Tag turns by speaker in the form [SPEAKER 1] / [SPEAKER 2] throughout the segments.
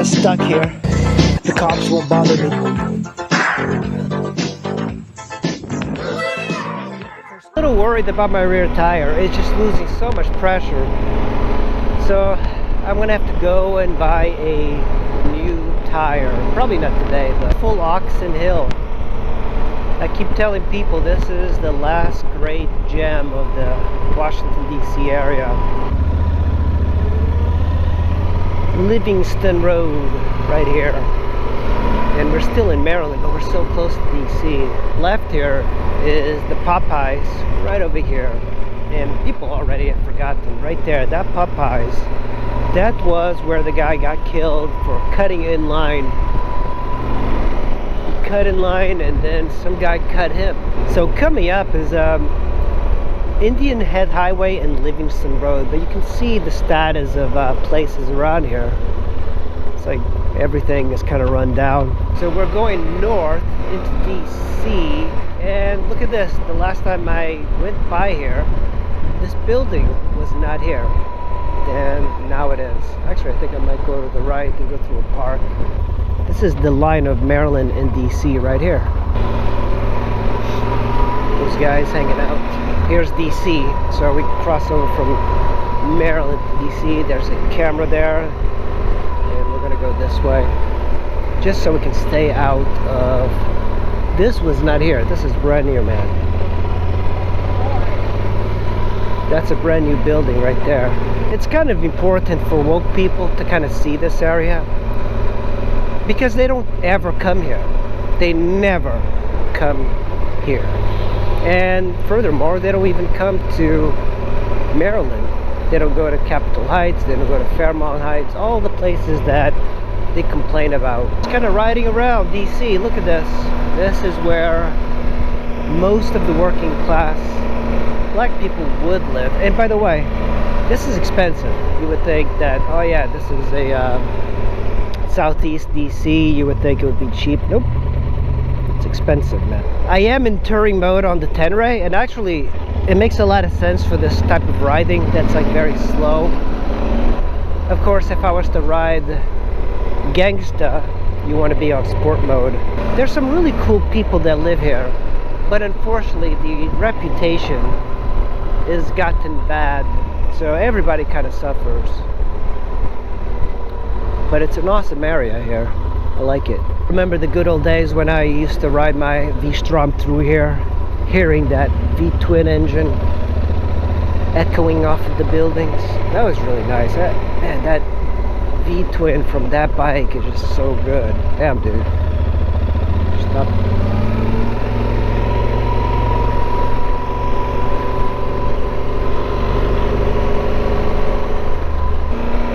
[SPEAKER 1] stuck here. The cops won't bother me. A little worried about my rear tire. It's just losing so much pressure. So I'm gonna have to go and buy a new tire. Probably not today, but full Oxon Hill. I keep telling people this is the last great gem of the Washington DC area. Livingston Road right here. And we're still in Maryland, but we're so close to DC. Left here is the Popeyes right over here. And people already have forgotten right there, that Popeyes, that was where the guy got killed for cutting in line. He cut in line and then some guy cut him. So coming up is Indian Head Highway and Livingston Road, but you can see the status of places around here. It's like everything is kind of run down. So we're going north into DC, and look at this. The last time I went by here, this building was not here, and now it is. Actually, I think I might go to the right and go through a park. This is the line of Maryland and DC right here. Those guys hanging out. Here's DC, so we cross over from Maryland to DC. There's a camera there, and we're gonna go this way, just so we can stay out of. This was not here. This is brand new, man. That's a brand new building right there. It's kind of important for woke people to kind of see this area, because they don't ever come here. They never come here. And furthermore, they don't even come to Maryland. They don't go to Capitol Heights, they don't go to Fairmount Heights, all the places that they complain about. It's kind of riding around DC. Look at this. This is where most of the working class black people would live. And by the way, this is expensive. You would think that, oh yeah, this is a Southeast DC. You would think it would be cheap. Nope. Expensive, man. I am in touring mode on the Tenere, and actually it makes a lot of sense for this type of riding that's like very slow. Of course, if I was to ride Gangsta, you want to be on sport mode. There's some really cool people that live here, but unfortunately the reputation is gotten bad, so everybody kind of suffers. But it's an awesome area here. I like it. Remember the good old days when I used to ride my V-Strom through here, hearing that V-twin engine echoing off of the buildings. That was really nice. Man, that V-twin from that bike is just so good. Damn, dude. Stop.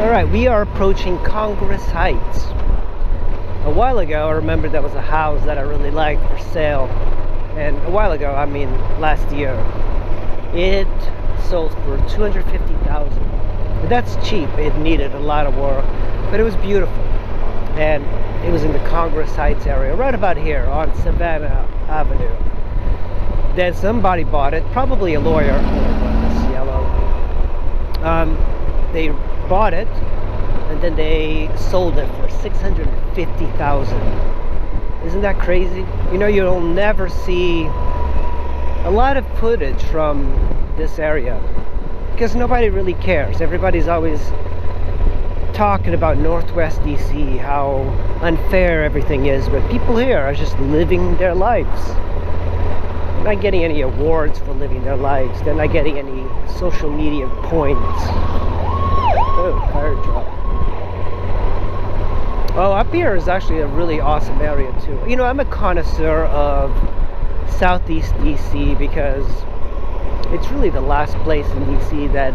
[SPEAKER 1] Alright, we are approaching Congress Heights. A while ago, I remember there was a house that I really liked for sale. And a while ago, I mean last year, it sold for $250,000. That's cheap. It needed a lot of work, but it was beautiful. And it was in the Congress Heights area, right about here on Savannah Avenue. Then somebody bought it, probably a lawyer. It's yellow. They bought it, and then they sold it for $650,000. Isn't that crazy? You know, you'll never see a lot of footage from this area because nobody really cares. Everybody's always talking about Northwest DC, how unfair everything is, but people here are just living their lives. They're not getting any awards for living their lives. They're not getting any social media points. Oh, fire truck. Oh, up here is actually a really awesome area too. You know, I'm a connoisseur of Southeast DC because it's really the last place in DC that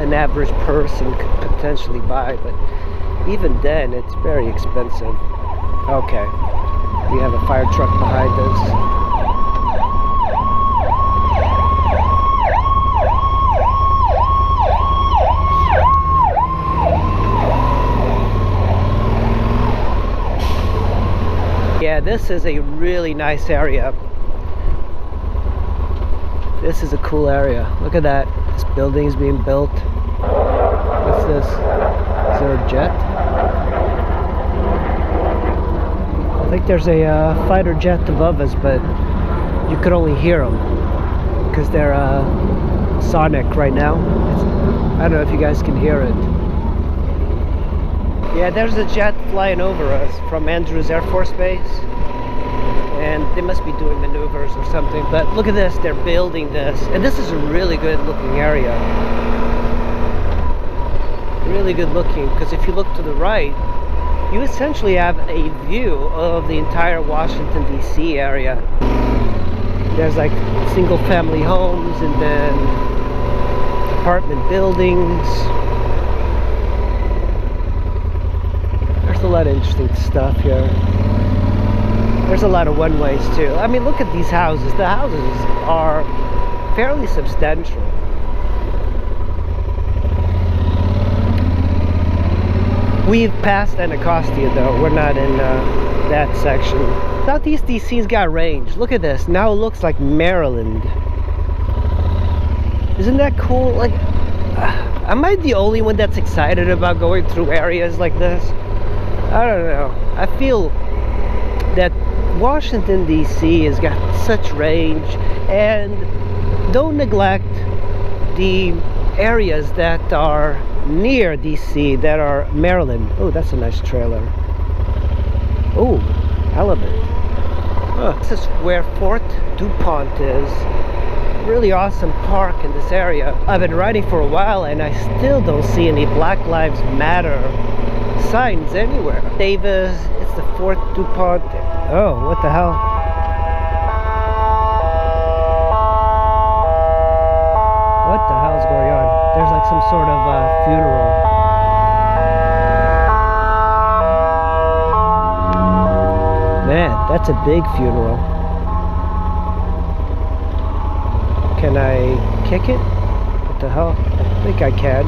[SPEAKER 1] an average person could potentially buy, but even then it's very expensive. Okay, we have a fire truck behind us. Yeah, this is a really nice area. This is a cool area. Look at that. This building is being built. What's this? Is there a jet? like there's a fighter jet above us, but you could only hear them because they're sonic right now. I don't know if you guys can hear it. Yeah, there's a jet flying over us from Andrews Air Force Base, and they must be doing maneuvers or something. But look at this, they're building this, and this is a really good looking area. Really good looking, because if you look to the right, you essentially have a view of the entire Washington DC area. There's like single family homes and then apartment buildings. There's a lot of interesting stuff here. There's a lot of one-ways too. I mean, look at these houses. The houses are fairly substantial. We've passed Anacostia though. We're not in that section. Southeast DC's got range. Look at this. Now it looks like Maryland. Isn't that cool? Like, am I the only one that's excited about going through areas like this? I don't know. I feel that Washington DC has got such range, and don't neglect the areas that are near DC that are Maryland. Oh, that's a nice trailer. Oh, halibut. This is where Fort DuPont is. Really awesome park in this area. I've been riding for a while and I still don't see any Black Lives Matter signs anywhere. Davis, it's the Fort DuPont. Oh, what the hell? What the hell's going on? There's like some sort of funeral. Man, that's a big funeral. Can I kick it? What the hell? I think I can.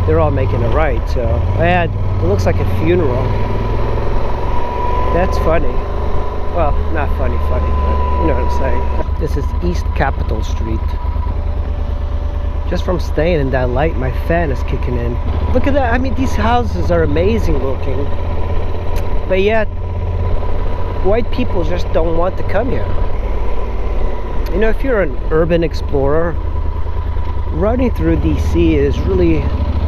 [SPEAKER 1] They're all making a right, so. Man, it looks like a funeral. That's funny. Well, not funny, but you know what I'm saying. This is East Capitol Street. Just from staying in that light, my fan is kicking in. Look at that. I mean, these houses are amazing looking. But yet, white people just don't want to come here. You know, if you're an urban explorer, running through DC is really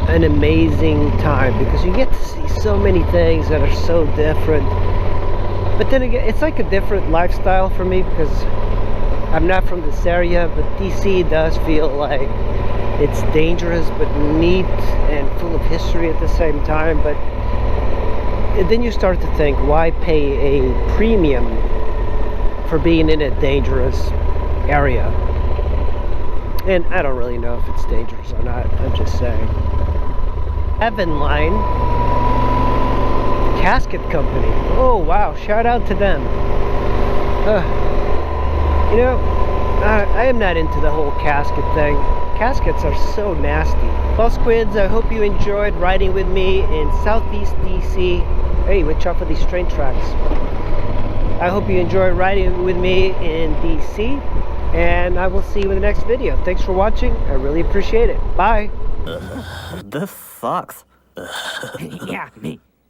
[SPEAKER 1] an amazing time because you get to see so many things that are so different. But then again, it's like a different lifestyle for me because I'm not from this area, but DC does feel like it's dangerous but neat and full of history at the same time. But then you start to think, why pay a premium for being in a dangerous area? And I don't really know if it's dangerous or not. I'm just saying. Heaven Line Casket Company. Oh wow, shout out to them. You know, I am not into the whole casket thing. Caskets are so nasty. Well, squids, I hope you enjoyed riding with me in Southeast DC. Hey, watch out for these train tracks. I hope you enjoy riding with me in DC, and I will see you in the next video. Thanks for watching. I really appreciate it. Bye.
[SPEAKER 2] This sucks.
[SPEAKER 3] Yeah, me.